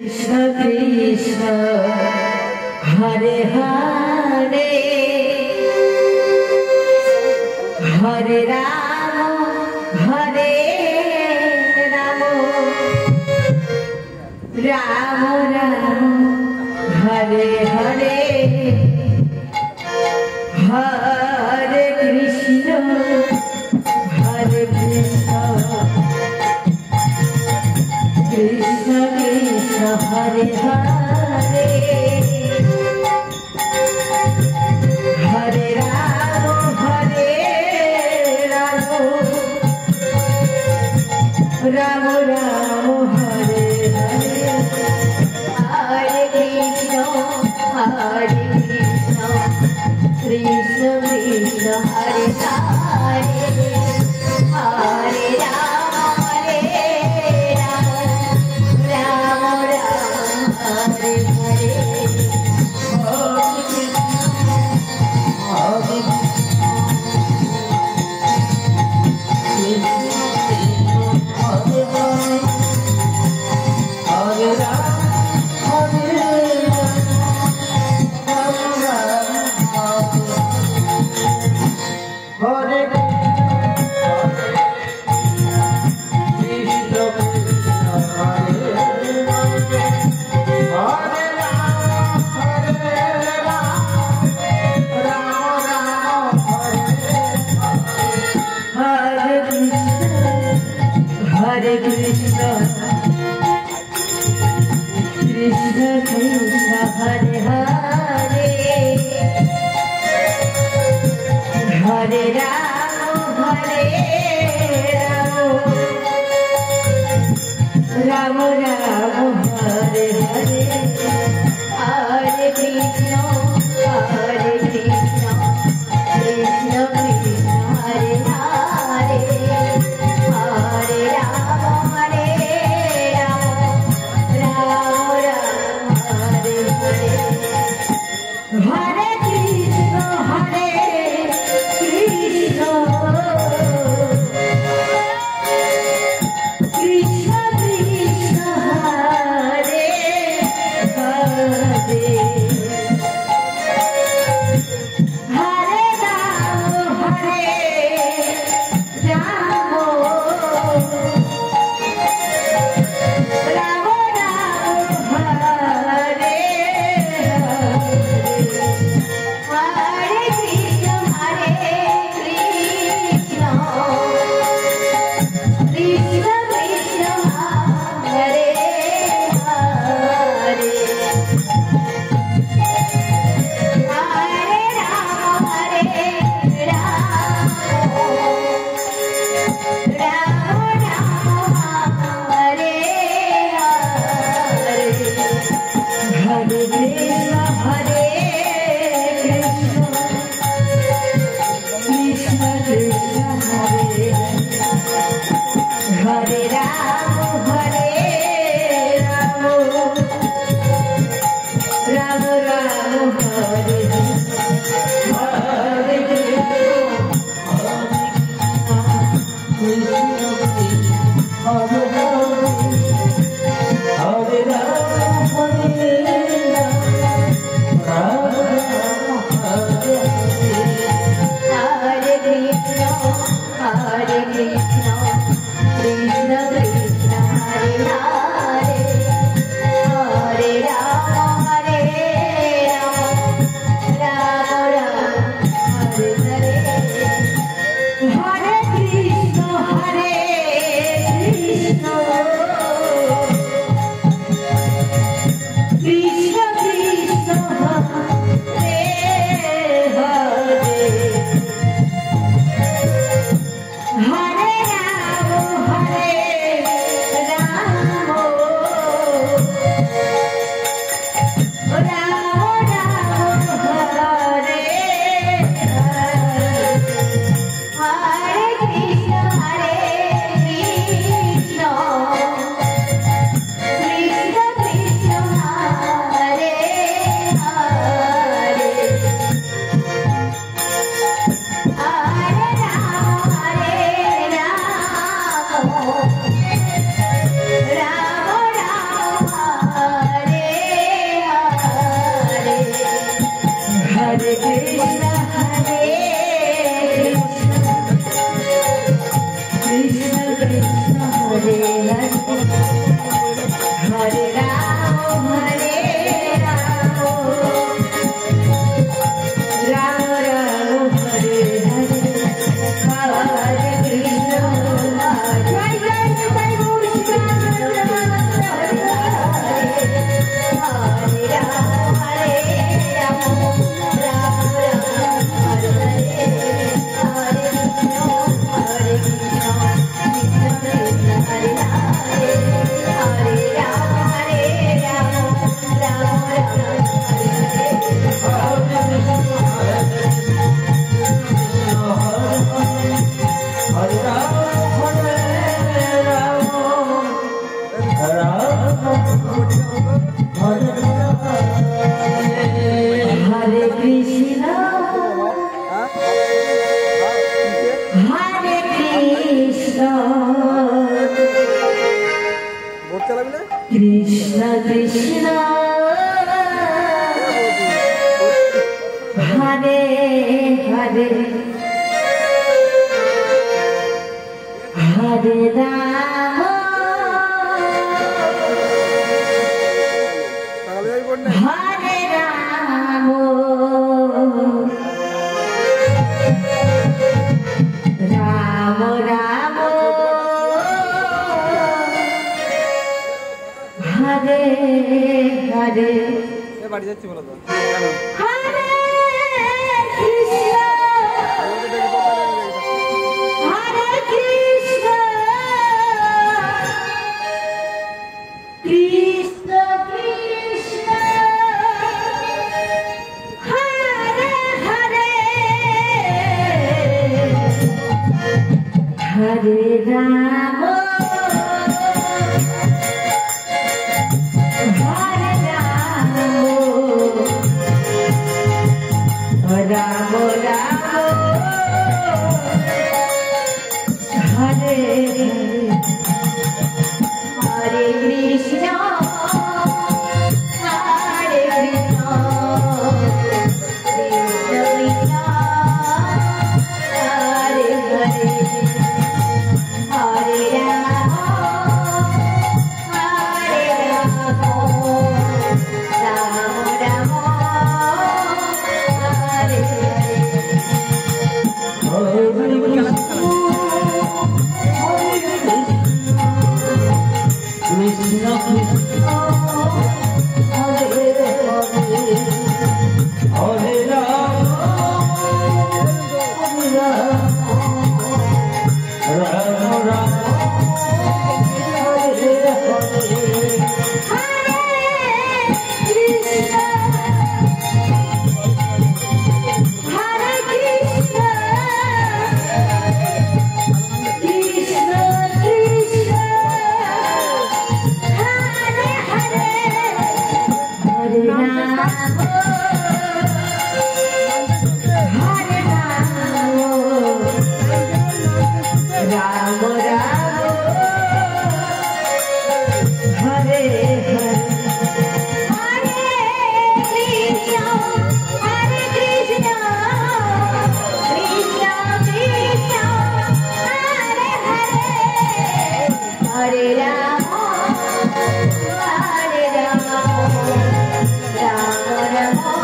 कृष्ण कृष्ण हरे हरे हरे राम राम राम हरे हरे हरे कृष्ण कृष्ण कृष्ण हरे हरे हरे राम राम राम हरे हरे हरे कृष्ण कृष्ण कृष्ण हरे हरे हरे राम राम राम हरे हरे हरे कृष्ण कृष्ण कृष्ण हरे हरे हरे राम राम राम हरे हरे हरे कृष्ण कृष्ण कृष्ण हरे हरे हरे राम राम राम हरे हरे हरे कृष्ण कृष्ण कृष्ण हरे हरे हरे राम हरे Ram Krishna Krishna Hare Hare Hare Rama Hare Rama Rama Rama Hare Hare বাড়ি যাচ্ছি বলো তো Hare Krishna Hare Krishna Krishna Krishna Hare Hare Hare Rama Ramo Ramo Hare Hare Krishna Hare Krishna Krishna Krishna Hare Hare Hare Rama Hare Rama Ramo Ramo Krishna Krishna Hare Hare Hare Rama Hare Rama Rama Rama Hare Hare Hare Rama, Rama Rama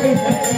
হরে